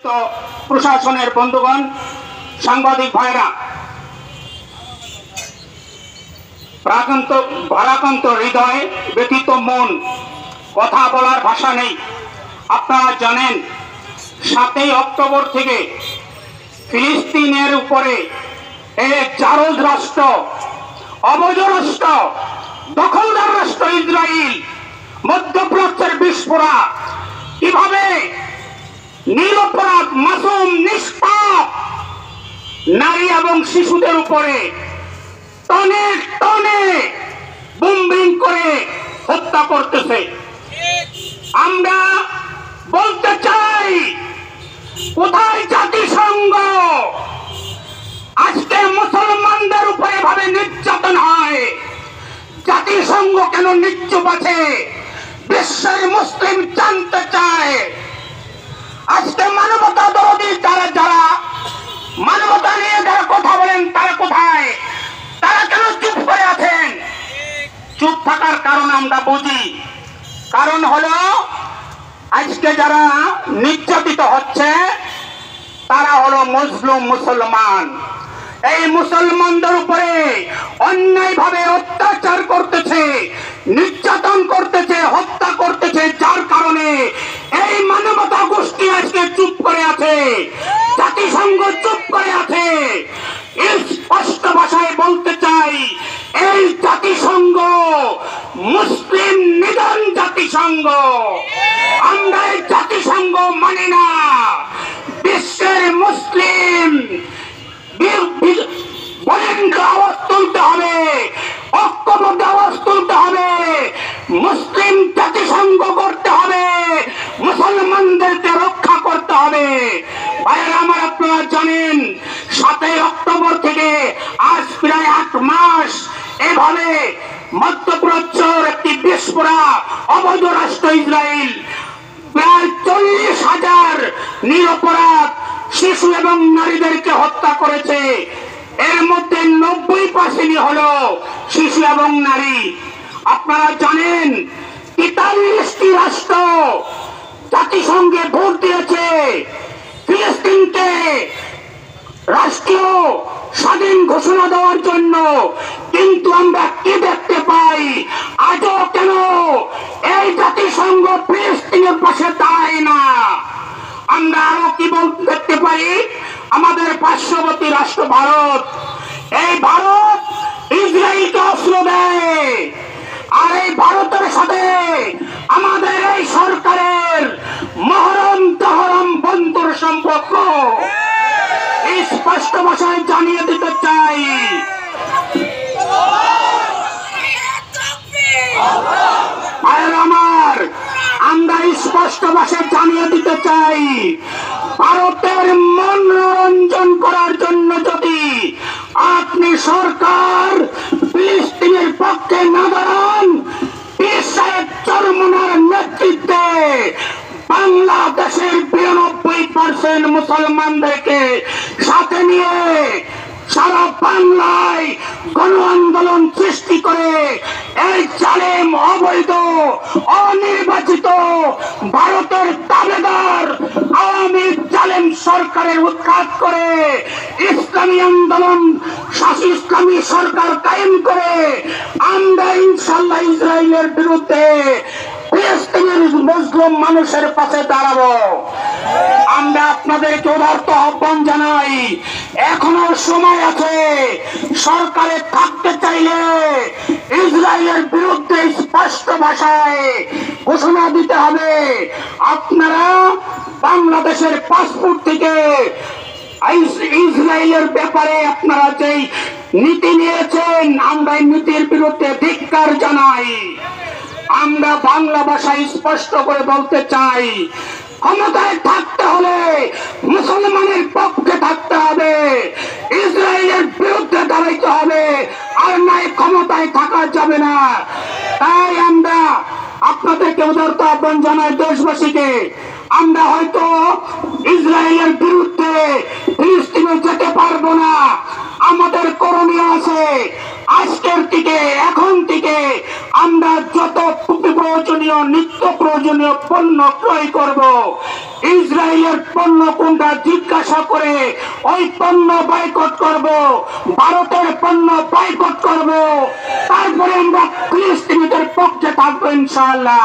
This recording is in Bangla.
তো প্রশাসনের বন্ধুগণ, সাংবাদিক ভাইরা, ভারাক্রান্ত হৃদয়, ব্যথিত মন, কথা বলার ভাষা নেই। আপনারা জানেন 7ই অক্টোবর থেকে ফিলিস্তিনের উপরে এক জারজ রাষ্ট্র, অবৈধ রাষ্ট্র, দখলদার রাষ্ট্র ইসরায়েল মধ্যপ্রাচ্যের বিস্ফোরা কিভাবে নিরপরাধ মাসুম নিষ্পাপ নারী এবং শিশুদের উপরে টনে টনে বুমবিং করে হত্যা করতেছে। আমরা বলতে চাই, কোথায় জাতিসংঘ? আজকে মুসলমানদের উপরে ভাবে নির্যাতন হয়, জাতিসংঘ কেন নিশ্চুপ আছে? বিশ্বের মুসলিম জানতে চায় আজকে মানবতা দরদি যারা মানবতা নিয়ে যারা কথা বলেন তারা কোথায়? তারা কেন চুপ করে আছেন? চুপ থাকার কারণ আমরা বুঝি। কারণ হলো আজকে যারা নির্যাতিত হচ্ছে তারা হলো মুসলমান। এই মুসলমানদের উপরে অন্যায়ভাবে অত্যাচার করতেছে, নির্যাতন করতেছে, হত্যা করতেছে, যার কারণে এই মানবতা গোষ্ঠী আজকে চুপ করে আছে, জাতিসংঘ চুপ করে আছে। স্পষ্ট ভাষায় বলতে চাই, এই জাতিসংঘ মুসলিম নিধন জাতিসংঘ। আমরা এই জাতিসংঘ মানি না। বিশ্বের মুসলিম আওয়াজ তুলতে হবে, ঐক্যবদ্ধ আওয়াজ তুলতে হবে, মুসলিম জাতিসংঘ করতে হবে, মুসলমানদেরকে রক্ষা করতে হবে। ভাইয়েরা আমার, আপনারা জানেন 7ই অক্টোবর থেকে আজ প্রায় 8 মাস এভাবে মধ্যপ্রাচ্যের একটি বিস্ফোরা অবৈধ রাষ্ট্র ইসরায়েল প্রায় 40,000 নিরপরাধ শিশু এবং নারীদেরকে হত্যা করেছে। এর মধ্যে 90% হলো শিশু এবং নারী। আপনারা জানেন 43টি রাষ্ট্র জাতিসংঘে ভোট দিয়েছে ফিলিস্তিনকে রাষ্ট্রীয় স্বাধীন ঘোষণা দেওয়ার জন্য, কিন্তু আমরা কি দেখতে পাই? আজও কেন এই জাতিসংঘ ফিলিস্তিনের পাশে দাঁড়ায় না? আমরা আরো কি দেখতে পাই? আমাদের পার্শ্ববর্তী রাষ্ট্র ভারত, এই ভারত ইসরায়েলকে অস্ত্র দেয়, আর এই ভারতের সাথে আমাদের এই সরকারের মহরম তহরম বন্ধুর সম্পর্ক। স্পষ্ট ভাষায় জানিয়ে দিতে চাই, আমার আমরা স্পষ্ট ভাষায় জানিয়ে দিতে চাই, ভারতের মনোরঞ্জন করার জন্য যদি আপনি সরকার ফিলিস্তিনের পক্ষে না দাঁড়ান, পীর সাহেব চরমনার নেতৃত্বে বাংলাদেশের 92% মুসলমানদেরকে সাথে নিয়ে সারা বাংলায় গণ আন্দোলন সৃষ্টি করে এই জালেম অবৈধ অনির্বাচিত ভারতের দাবেদার আওয়ামী জালেম সরকারের উৎখাত করে ইসলামী আন্দোলন, ইসলামী সরকার কায়েম করে আমরা ইনশাআল্লাহ ইসরায়েলের বিরুদ্ধে ফিলিস্তিনের মুসলিম মানুষের পাশে দাঁড়াবো। আমরা আপনাদেরকে উদারত আহ্বান জানাই, এখনো সময় আছে। সরকারে থাকতে চাইলে ইসরায়েলের বিরুদ্ধে স্পষ্ট ভাষায় ঘোষণা দিতে হবে। আপনারা বাংলাদেশের পাসপোর্ট থেকে ইসরায়েলের ব্যাপারে আপনারা যেই নীতি নিয়েছেন, আমরা এই নীতির বিরুদ্ধে ধিক্কার জানাই। আমরা বাংলা ভাষায় স্পষ্ট করে বলতে চাই, ক্ষমতায় থাকতে হলে মুসলমানের পক্ষে থাকতে হবে, ইসরায়েলের বিরুদ্ধে দাঁড়াইতে হবে, আর নাই ক্ষমতায় থাকা যাবে না। তাই আমরা আপনাদেরকে উদারত আহ্বান জানাই, দেশবাসীকে, আমরা হয়তো ইসরায়েলের বিরুদ্ধে ফিলিস্তিনে যেতে পারবো না, আমাদের করণীয় আছে। আজকের থেকে, এখন থেকে আমরা যত প্রয়োজনীয় নিত্য প্রয়োজনীয় পণ্য ক্রয় করব, ইসরায়েলের পণ্য কোনটা জিজ্ঞাসা করে ওই পণ্য বয়কট করব, ভারতের পণ্য বয়কট করব, তারপরে আমরা ফিলিস্তিনিদের পক্ষে থাকবো ইনশাআল্লাহ।